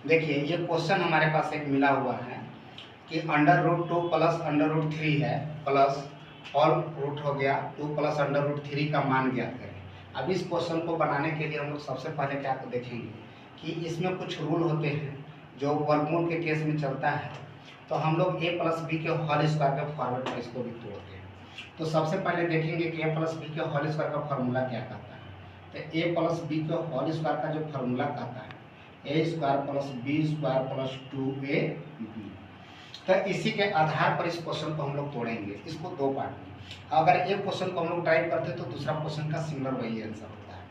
देखिए ये क्वेश्चन हमारे पास एक मिला हुआ है कि under root 2 plus under root 3 है प्लस होल रूट हो गया 2 प्लस अंडर रूट 3 का मान ज्ञात करें। अब इस क्वेश्चन को बनाने के लिए हम लोग सबसे पहले क्या देखेंगे कि इसमें कुछ रूल होते हैं जो वर्गमूल के केस में चलता है, तो हम लोग a प्लस बी के होल स्क्वायर के फॉर्मेट पर इसको भी तोड़ते हैं। तो सबसे पहले देखेंगे कि a प्लस बी के होल स्क्वायर का फॉर्मूला क्या कहता है। तो a प्लस बी के होल स्क्वायर का जो फॉर्मूला कहता है A square plus B square plus 2ab। तो इसी के आधार पर इस क्वेश्चन को हम लोग तोड़ेंगे, इसको दो पार्ट में। अगर एक क्वेश्चन को हम लोग टाइप करते हैं तो दूसरा क्वेश्चन का सिमिलर वही आंसर होता है।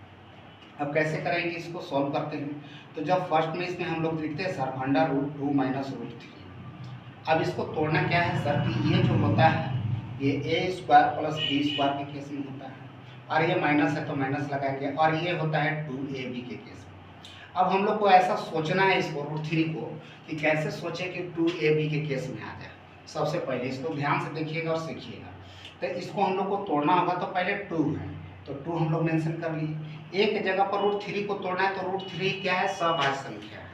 अब कैसे करेंगे, इसको सॉल्व करते हैं। तो जब फर्स्ट में इसमें हम लोग लिखते हैं sir under root 2 minus root 3। अब इसको तोड़ना क्या है सर कि ये जो होता है ये ए स्क्वायर प्लस बी स्क्वायर के केस में होता है, और ये माइनस है तो माइनस लगाएंगे, और ये होता है 2ab के केस में। अब हम लोग को ऐसा सोचना है इसको रूट 3 को कि कैसे सोचे कि 2ab के केस में आ जाए। सबसे पहले इसको ध्यान से देखिएगा और सीखिएगा। तो इसको हम लोग को तोड़ना होगा, तो पहले 2 है तो 2 हम लोग मेंशन कर लिए। एक जगह पर रूट 3 को तोड़ना है तो रूट 3 क्या है, सभाज्य संख्या है,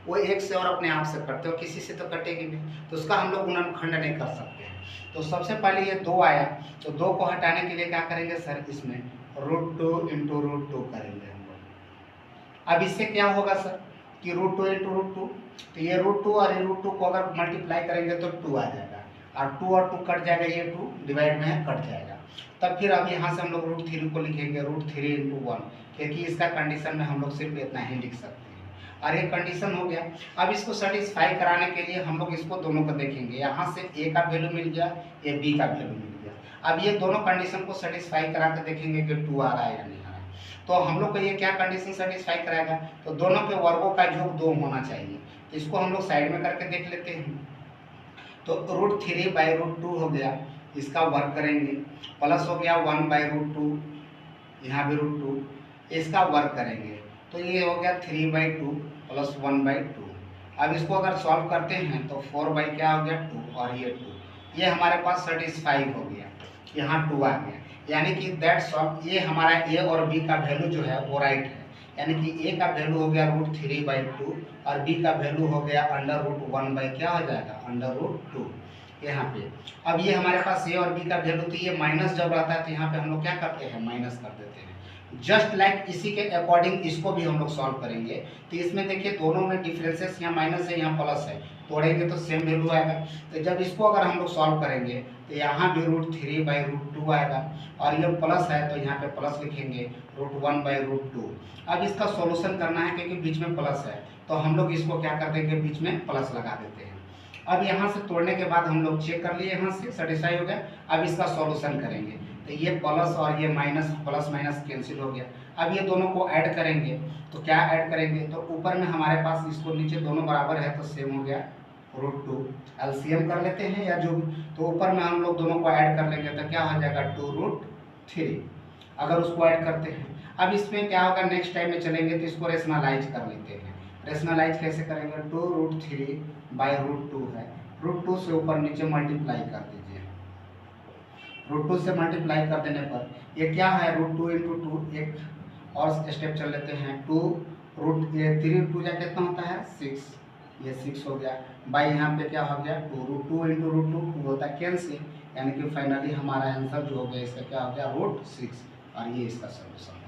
वो एक से और अपने आप से कटते हो, किसी से तो कटेगी नहीं, तो उसका हम लोग गुणनखंड नहीं कर सकते हैं। तो सबसे पहले ये 2 आया, तो 2 को हटाने के लिए क्या करेंगे सर, इसमें रूट 2 इंटू रूट 2 करेंगे हम लोग। अब इससे क्या होगा सर कि रूट 2 इंटू रूट 2, तो ये रूट 2 और ये रूट 2 को अगर मल्टीप्लाई करेंगे तो 2 आ जाएगा, और 2 कट जाएगा, ये 2 डिवाइड में कट जाएगा। तब फिर अब यहाँ से हम लोग रूट 3 को लिखेंगे रूट 3 इंटू 1, क्योंकि इसका कंडीशन में हम लोग सिर्फ इतना ही लिख सकते हैं, और ये कंडीशन हो गया। अब इसको सेटिस्फाई कराने के लिए हम लोग इसको दोनों को देखेंगे, यहाँ से ए का वैल्यू मिल गया, ये बी का वैल्यू मिल गया। अब ये दोनों कंडीशन को सेटिस्फाई करा के देखेंगे कि 2 आ रहा है या नहीं आ रहा है। तो हम लोग को ये क्या कंडीशन सेटिस्फाई कराएगा, तो दोनों के वर्गों का योग 2 होना चाहिए। इसको हम लोग साइड में करके देख लेते हैं। तो रूट 3 बाई रूट 2 हो गया, इसका वर्ग करेंगे, प्लस हो गया 1 बाई रूट 2, यहाँ भी रूट 2, इसका वर्ग करेंगे, तो ये हो गया 3 बाई 2 प्लस 1 बाई 2। अब इसको अगर सॉल्व करते हैं तो 4 बाई क्या हो गया 2, और ये 2, ये हमारे पास सेटिस्फाई हो गया, यहाँ 2 आ गया, यानी कि दैट्स ऑल ये हमारा ए और बी का वैल्यू जो है वो राइट है। यानी कि ए का वैल्यू हो गया रूट 3 बाई 2 और बी का वैल्यू हो गया अंडर रूट 1 बाई क्या हो जाएगा, अंडर रूट 2 यहाँ पे। अब ये हमारे पास ए और बी का वैल्यू, तो ये माइनस जब रहता है तो यहाँ पे हम लोग क्या करते हैं, माइनस कर देते हैं। जस्ट लाइक इसी के अकॉर्डिंग इसको भी हम लोग सॉल्व करेंगे। तो इसमें देखिए दोनों में डिफरेंसेस, यहाँ माइनस है यहाँ प्लस है, तोड़ेंगे तो सेम वैल्यू आएगा। तो जब इसको अगर हम लोग सॉल्व करेंगे तो यहाँ भी रूट 3 बाई रूट 2 आएगा, और ये प्लस है तो यहाँ पे प्लस लिखेंगे रूट 1 बाई रूट 2। अब इसका सॉल्यूशन करना है क्योंकि बीच में प्लस है, तो हम लोग इसको क्या कर देंगे, बीच में प्लस लगा देते हैं। अब यहाँ से तोड़ने के बाद हम लोग चेक कर लिए, यहाँ से सेटिस्फाई हो गया। अब इसका सॉल्यूशन करेंगे, तो ये प्लस और ये माइनस, प्लस माइनस कैंसिल हो गया। अब ये दोनों को ऐड करेंगे, तो क्या ऐड करेंगे, तो ऊपर में हमारे पास इसको नीचे दोनों बराबर है तो सेम हो गया रूट 2। एलसीएम कर लेते हैं या जो, तो ऊपर में हम लोग दोनों को ऐड कर लेंगे तो क्या हो जाएगा 2√3, अगर उसको ऐड करते हैं। अब इसमें क्या होगा, नेक्स्ट टाइम में चलेंगे तो इसको रेशनलाइज कर लेते हैं। रेशनलाइज कैसे करेंगे, 2√3 बाई रूट 2 है, रूट 2 से ऊपर नीचे मल्टीप्लाई कर दीजिए। रूट 2 से मल्टीप्लाई कर देने पर ये क्या है, रूट 2 इंटू 2, एक और स्टेप चल लेते हैं, 3 जा कितना होता है 6, ये 6 हो गया, बाई यहाँ पे क्या हो गया 2, रूट 2 इंटू रूट 2 होता है कैंसिल, यानी कि फाइनली हमारा आंसर जो हो गया इसका क्या हो गया रूट 6, और ये इसका सोल्यूशन।